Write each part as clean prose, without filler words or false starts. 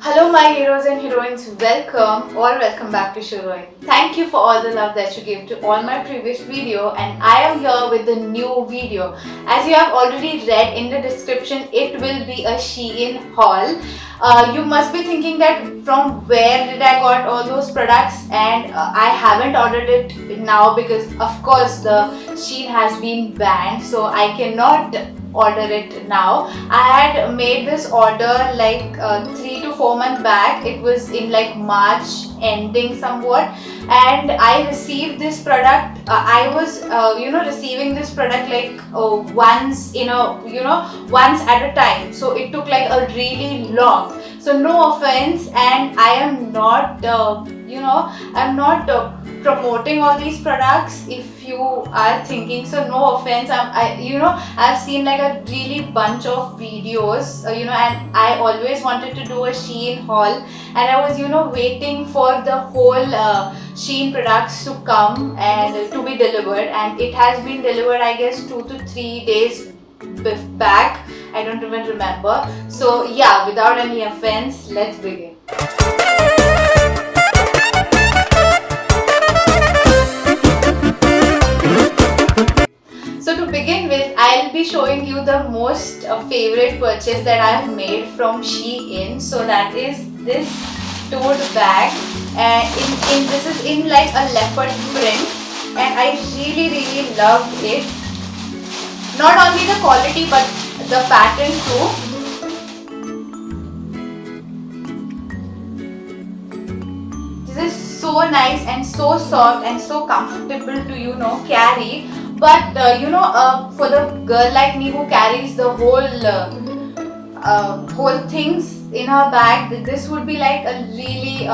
Hello my heroes and heroines, welcome back to Shiroin. Thank you for all the love that you gave to all my previous video, and I am here with the new video. As you have already read in the description, it will be a Shein haul. You must be thinking that from where did I got all those products, and I haven't ordered it now because of course the Shein has been banned, so I cannot order it now. I had made this order like 3 to 4 months back. It was in like March ending somewhat, and I received this product. I was receiving this product like once once at a time, so it took like a really long. So no offense, and I am not I'm not promoting all these products if you are thinking so. No offense, I've seen like a really bunch of videos, and I always wanted to do a Shein haul, and I was waiting for the whole Shein products to come and to be delivered, and it has been delivered I guess 2 to 3 days back. I don't even remember. So yeah, without any offense, let's begin. So to begin with, I'll be showing you the most favorite purchase that I've made from Shein. So that is this tote bag, and this is in like a leopard print, and I really loved it. Not only the quality but the pattern too. This is so nice and so soft and so comfortable to carry. But for the girl like me who carries the whole things in her bag, this would be like a really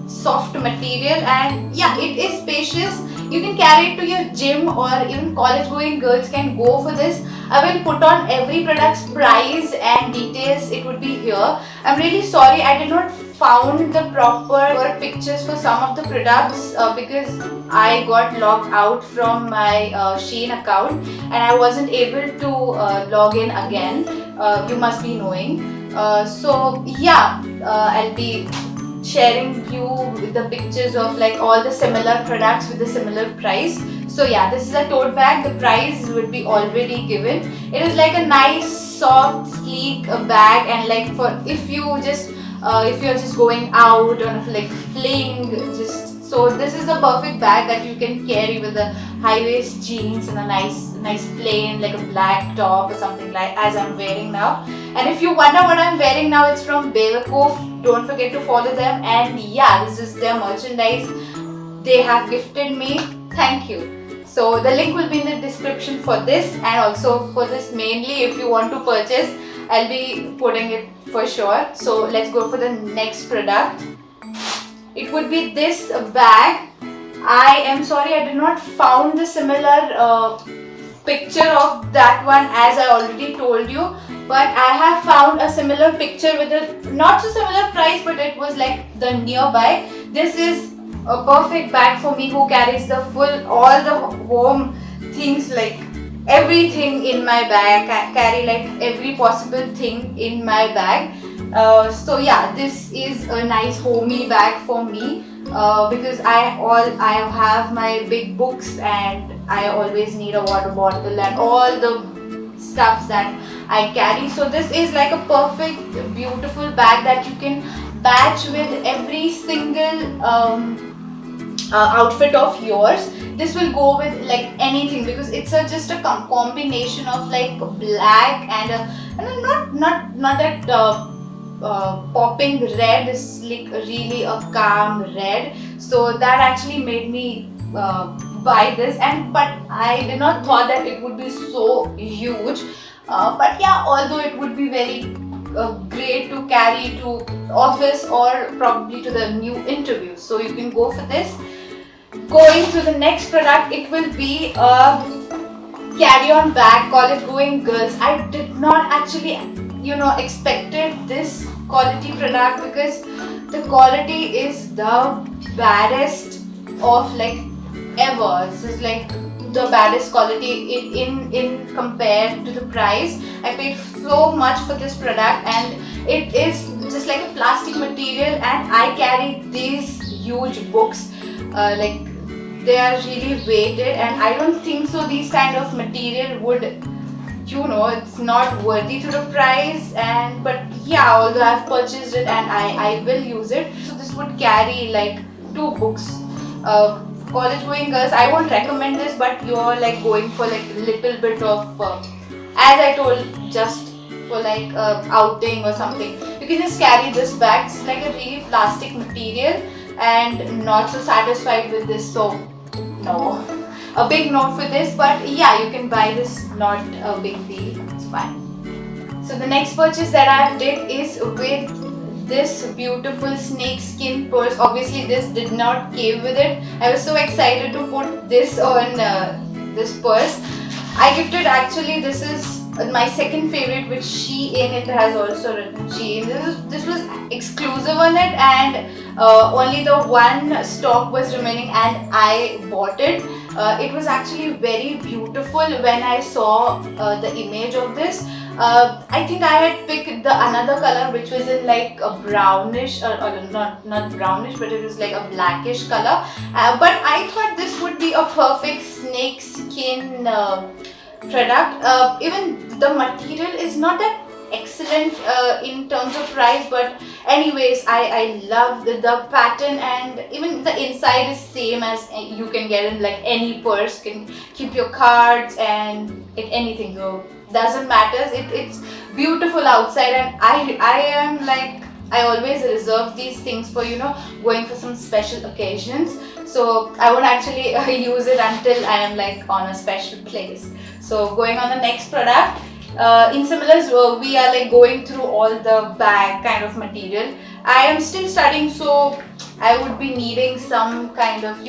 soft material, and yeah, it is spacious. You can carry it to your gym, or even college going girls can go for this. I will put on every product's price and details. It would be here. I'm really sorry I did not found the proper pictures for some of the products because I got logged out from my Shein account, and I wasn't able to log in again. You must be knowing. So yeah, I'll be sharing you with the pictures of like all the similar products with the similar price. So yeah, this is a tote bag. The price would be already given. It is like a nice soft sleek bag, and like for if you're just going out on like fling, so this is the perfect bag that you can carry with a high waist jeans and a nice plain like a black top or something like as I'm wearing now. And if you wonder what I'm wearing now, it's from Bewakoof. Don't forget to follow them. And yeah, this is their merchandise they have gifted me. Thank you. So the link will be in the description for this, and also for this mainly if you want to purchase, I'll be putting it for sure. So let's go for the next product. It would be this bag. I am sorry I did not found the similar picture of that one as I already told you, but I have found a similar picture with a not so similar price, but it was like the nearby. This is a perfect bag for me who carries the all the home things, like everything in my bag. I carry like every possible thing in my bag. So yeah, this is a nice homey bag for me because I have my big books, and I always need a water bottle and all the stuffs that I carry. So this is like a perfect beautiful bag that you can match with every single outfit of yours. This will go with like anything because it's just a combination of like black and not that popping red. Is like really a calm red, so that actually made me buy this. But I did not thought that it would be so huge, but yeah, although it would be very great to carry to office or probably to the new interview, so you can go for this. Going to the next product, it will be a carry-on bag. College going girls, I did not actually expected this quality product because the quality is the baddest of like ever. This is like the baddest quality in compared to the price. I paid so much for this product, and it is just like a plastic material, and I carry these huge books. Like they are really weighted, and I don't think so these kind of material would, it's not worthy to the price. And but yeah, although I've purchased it and I will use it, so this would carry like 2 books. College going girls, I won't recommend this, but you're like going for like little bit of as I told, just for like outing or something, you can just carry this bag. It's like a really plastic material, and not so satisfied with this, so no, a big no for this. But yeah, you can buy this, not a big deal, it's fine. So the next purchase that I did is with this beautiful snake skin purse. Obviously this did not came with it. I was so excited to put this on this purse. I gifted, actually this is my second favorite, which Shein. It has also written Shein. This was exclusive on it, and only the one stock was remaining, and I bought it. It was actually very beautiful when I saw the image of this. I think I had picked the another color, which was in like a brownish, or not brownish, but it was like a blackish color. But I thought this would be a perfect snake skin product. Even the material is not that excellent in terms of price, but anyways, I love the pattern, and even the inside is same as you can get in like any purse. You can keep your cards and anything, so doesn't matter. It's beautiful outside, and I am like, I always reserve these things for going for some special occasions. So I won't actually use it until I am like on a special place. So going on the next product. In similars, we are like going through all the bag kind of material. I am still studying, so I would be needing some kind of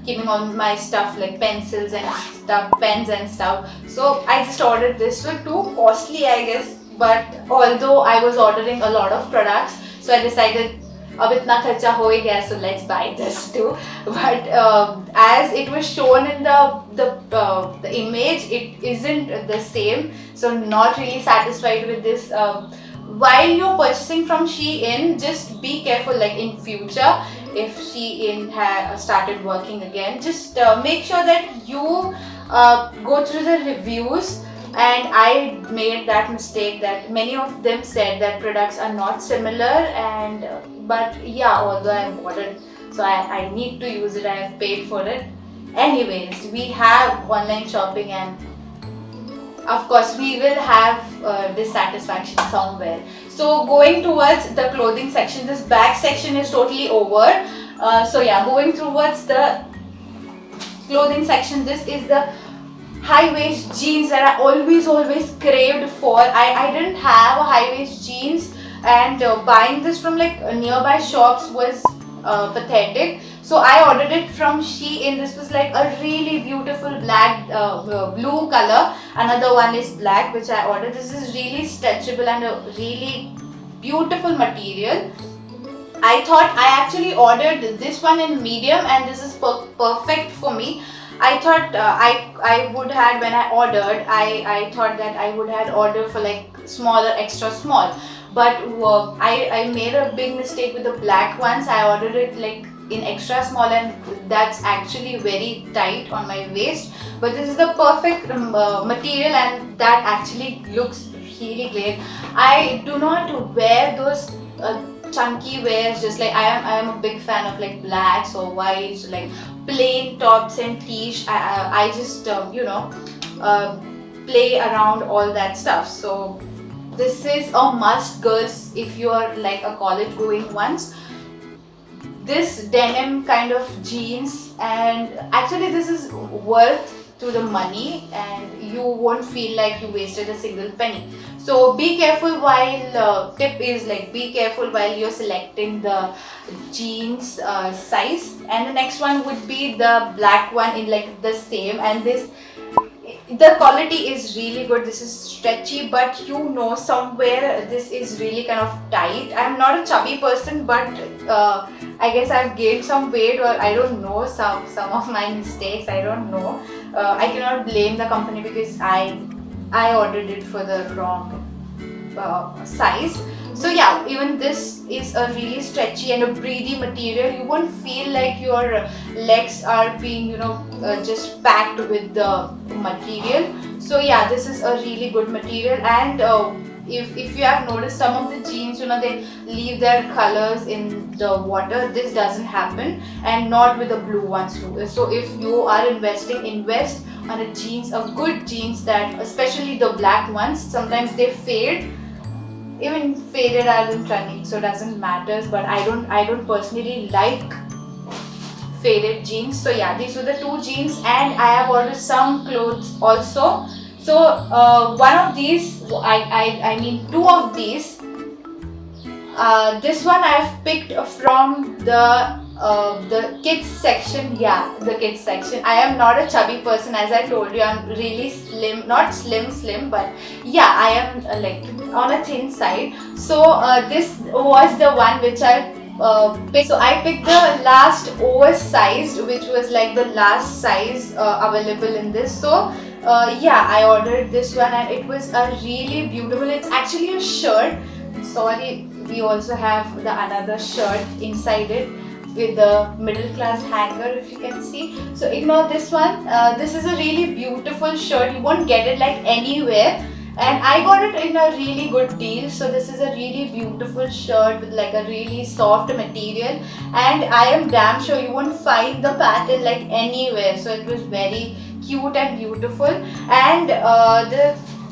keeping on my stuff like pencils and stuff, pens and stuff. So I just ordered this. So too costly, I guess, but although I was ordering a lot of products, so I decided अब इतना खर्चा हो ही गया, so let's buy this too. But as it was shown in the image, it isn't the same, so not really satisfied with this. While you're purchasing from Shein, just be careful, like in future if Shein has started working again, just make sure that you go through the reviews. And I made that mistake that many of them said that products are not similar, and but yeah, although I bought it, so I need to use it, I have paid for it. Anyways, we have online shopping, and of course we will have dissatisfaction somewhere. So going towards the clothing section, this bag section is totally over. So yeah, going towards the clothing section, this is the high waist jeans that I always craved for. I didn't have a high waist jeans, and buying this from like nearby shops was pathetic. So I ordered it from Shein. This was like a really beautiful black blue color. Another one is black, which I ordered. This is really stretchable and a really beautiful material. I thought I actually ordered this one in medium, and this is perfect for me. I thought I would had, when I ordered, I thought that I would had ordered for like smaller, extra small, but I made a big mistake with the black ones. I ordered it like in extra small, and that's actually very tight on my waist. But this is the perfect material, and that actually looks really great. I do not wear those chunky wears, just like I am a big fan of like blacks or whites, like plain tops and t-shirts. I just play around all that stuff. So this is a must, girls, if you are like a college going ones. This denim kind of jeans, and actually this is worth to the money, and you won't feel like you wasted a single penny. So be careful while tip is like, be careful while you're selecting the jeans size. And the next one would be the black one in like the same, and this, the quality is really good. This is stretchy, but somewhere this is really kind of tight. I'm not a chubby person, but I guess I've gained some weight, or I don't know, some of my mistakes, I don't know. I cannot blame the company because I ordered it for the wrong size. So yeah, even this is a really stretchy and a breathy material. You won't feel like your legs are being, just packed with the material. So yeah, this is a really good material. And if you have noticed, some of the jeans, they leave their colors in the water. This doesn't happen, and not with the blue ones too. So if you are investing, invest on a jeans, a good jeans, that especially the black ones, sometimes they fade. Even faded are in trending, so it doesn't matter. But I don't personally like faded jeans. So yeah, these were the two jeans, and I have ordered some clothes also. So one of these, I mean two of these. This one I've picked from the kids section. Yeah, the kids section. I am not a chubby person, as I told you. I'm really slim, not slim, but yeah, I am like on a thin side. So this was the one which I picked. So I picked the last oversized, which was like the last size available in this. So yeah, I ordered this one, and it was a really beautiful. It's actually a shirt. Sorry, we also have the another shirt inside it with the middle class hanger, if you can see. So ignore this one. This is a really beautiful shirt. You won't get it like anywhere, and I got it in a really good deal. So this is a really beautiful shirt with like a really soft material, and I am damn sure you won't find the pattern like anywhere. So it was very cute and beautiful. And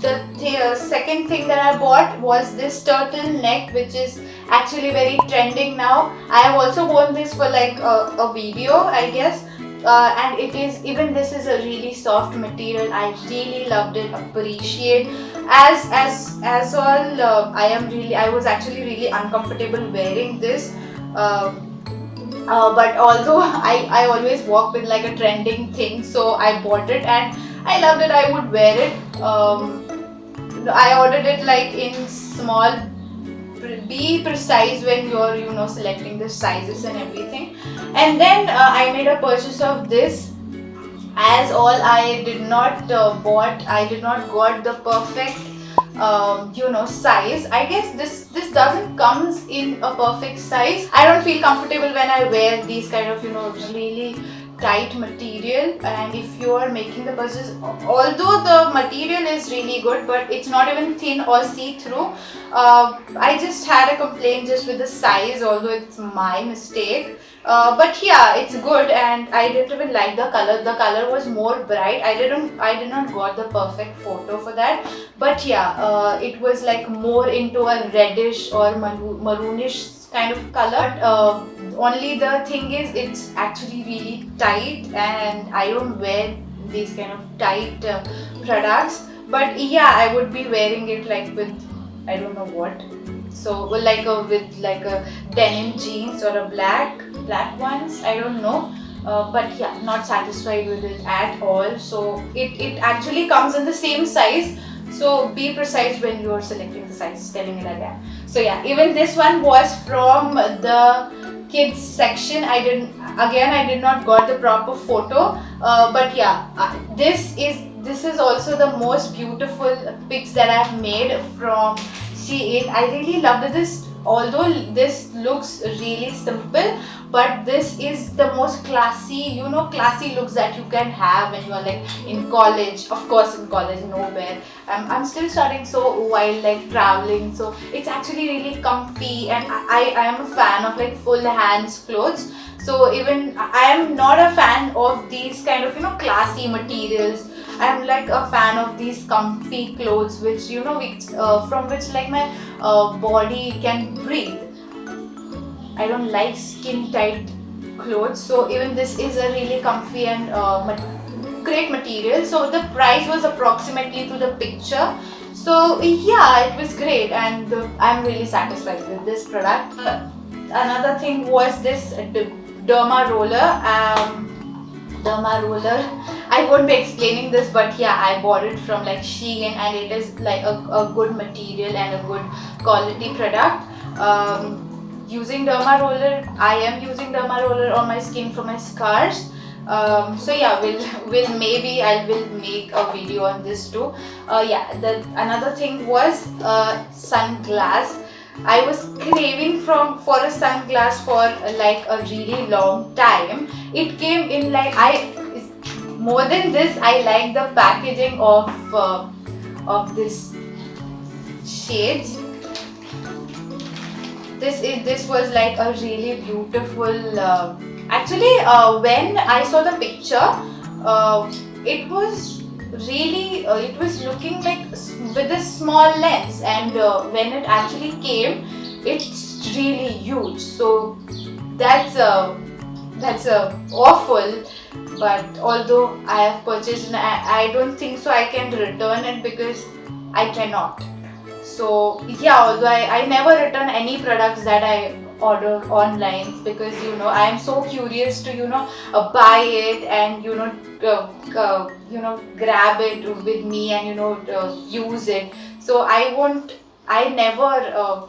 the second thing that I bought was this turtleneck, which is actually very trending now. I have also worn this for like a video, I guess. And it is, even this is a really soft material. I really loved it, appreciate. As all, I was actually really uncomfortable wearing this. But although I always walk with like a trending thing, so I bought it and I loved it. I would wear it. I ordered it like in small. Be precise when you're selecting the sizes and everything. And then I made a purchase of this. As all, I did not got the perfect size. I guess this doesn't comes in a perfect size. I don't feel comfortable when I wear these kind of really tight material. And if you are making the purchase, although the material is really good, but it's not even thin or see-through. I just had a complaint just with the size, although it's my mistake. But yeah, it's good, and I didn't even like the color. The color was more bright. I did not got the perfect photo for that. But yeah, it was like more into a reddish or maroonish kind of color. Only the thing is, it's actually really tight, and I don't wear these kind of tight products. But yeah, I would be wearing it like with, I don't know what. So with like a denim jeans or a black ones. I don't know. But yeah, not satisfied with it at all. So it actually comes in the same size. So be precise when you are selecting the size. Telling it again. So yeah, even this one was from the kids section. I did not got the proper photo. But yeah, this is also the most beautiful pics that I've made from C8. I really loved this. Although this looks really simple, but this is the most classy looks that you can have when you are like in college. Of course, in college, nowhere. I'm still studying, so while like traveling, so it's actually really comfy, and I am a fan of like full hands clothes. So even I am not a fan of these kind of classy materials. I'm like a fan of these comfy clothes, which from which like my body can breathe. I don't like skin tight clothes. So even this is a really comfy and great material. So the price was approximately to the picture. So yeah, it was great, and I'm really satisfied with this product. Another thing was this derma roller. Derma roller. I won't be explaining this, but yeah, I bought it from like Shein, and it is like a good material and a good quality product. Using derma roller, I am using derma roller on my skin for my scars. So yeah, maybe I will make a video on this too. Yeah, another thing was sunglass. I was craving for a sunglass for like a really long time. It came in like more than this, I like the packaging of this shades. This was like a really beautiful. Actually, when I saw the picture, it was really it was looking like with a small lens, and when it actually came, it's really huge. So that's awful. But although I have purchased, and I don't think so I can return it because I cannot. So yeah, although I never return any products that I order online, because I am so curious to buy it and grab it with me and use it. So I never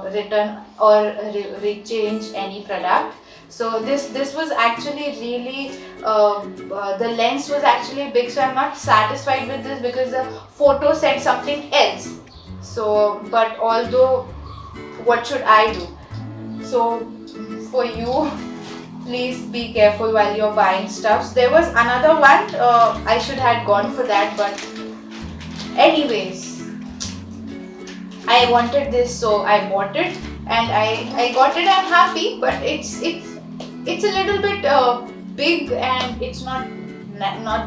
return or rechange any product. So this was actually really the lens was actually big, so I'm not satisfied with this because the photo said something else. So but although, what should I do? So for you, please be careful while you're buying stuffs. There was another one, I should have gone for that, but anyways, I wanted this, so I bought it, and I got it. I'm happy, but it's a little bit big, and it's not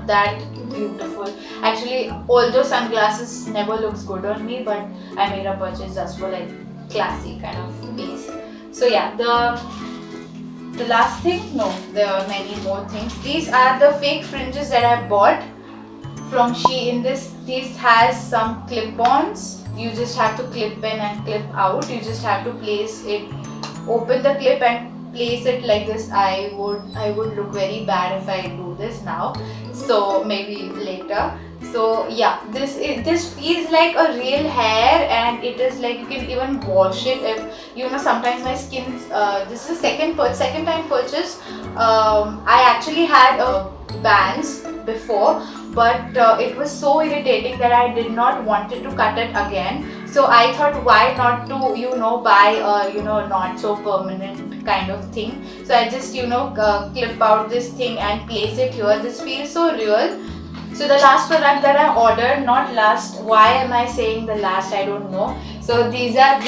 that beautiful. Actually, although sunglasses never looks good on me, but I made a purchase just for like classy kind of piece. So yeah, the last thing, no, there are many more things. These are the fake fringes that I bought from Shein. This has some clip-ons. You just have to clip in and clip out. You just have to place it, open the clip and place it like this. I would look very bad if I do this now, so maybe later. So yeah, this feels like a real hair, and it is like you can even wash it. If sometimes my skin, this is second time purchase. I actually had bands before, but it was so irritating that I did not wanted to cut it again. So I thought, why not to buy a not so permanent kind of thing. So I just clip out this thing and place it here. This feels so real. So the last product that I ordered, not last, why am I saying the last, I don't know. So these are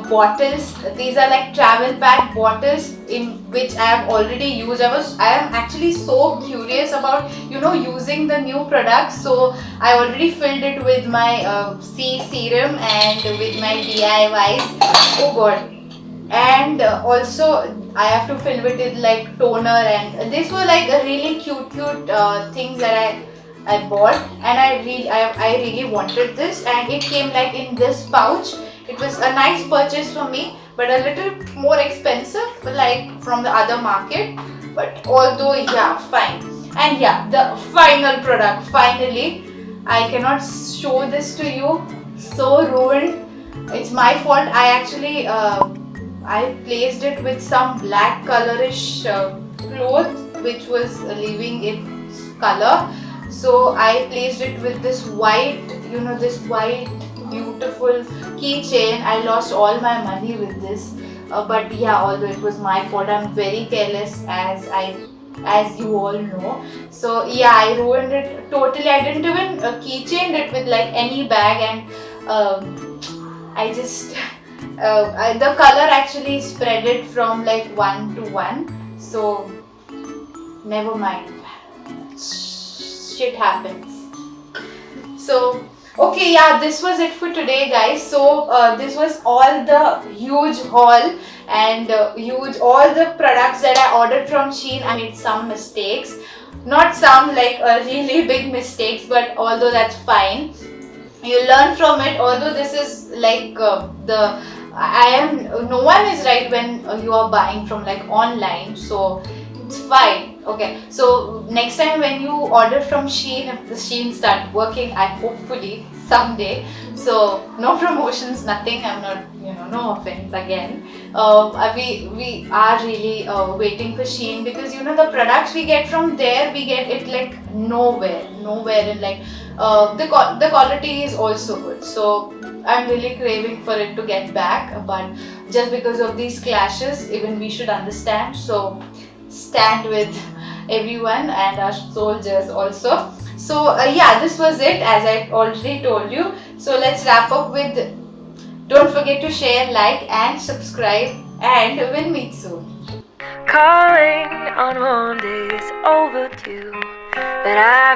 bottles. These are like travel pack bottles in which I have already used. I am actually so curious about using the new products. So I already filled it with my C serum and with my DIYs. Oh god. And also I have to fill it with like toner, and these were like a really cute things that I bought, and I really wanted this, and it came like in this pouch. It was a nice purchase for me, but a little more expensive like from the other market, but although yeah, fine. And yeah, the final product, finally, I cannot show this to you, so ruined. It's my fault. I actually I placed it with some black colorish cloth which was leaving its color. So I placed it with this white, this white beautiful keychain. I lost all my money with this, but yeah, although it was my fault, I'm very careless, as you all know. So yeah, I ruined it totally. I didn't even keychain it with like any bag, and I just the color actually spread it from like 1 to 1. So never mind. Shit happens. So okay, yeah, this was it for today, guys. So this was all the huge haul and all the products that I ordered from Shein. I made some mistakes, not some like really big mistakes, but although that's fine, you learn from it. Although this is like no one is right when you are buying from like online, so it's fine. Okay, so next time when you order from Shein, if the Shein start working, I hopefully someday. So no promotions, nothing. I'm not, no offense again. We are really waiting for Shein, because the products we get from there, we get it like nowhere, and like the quality is also good. So I'm really craving for it to get back, but just because of these clashes, even we should understand. So stand with everyone and our soldiers also. So yeah, this was it as I already told you. So let's wrap up with, don't forget to share, like and subscribe, and we'll meet soon. Calling on Mondays overdue, but I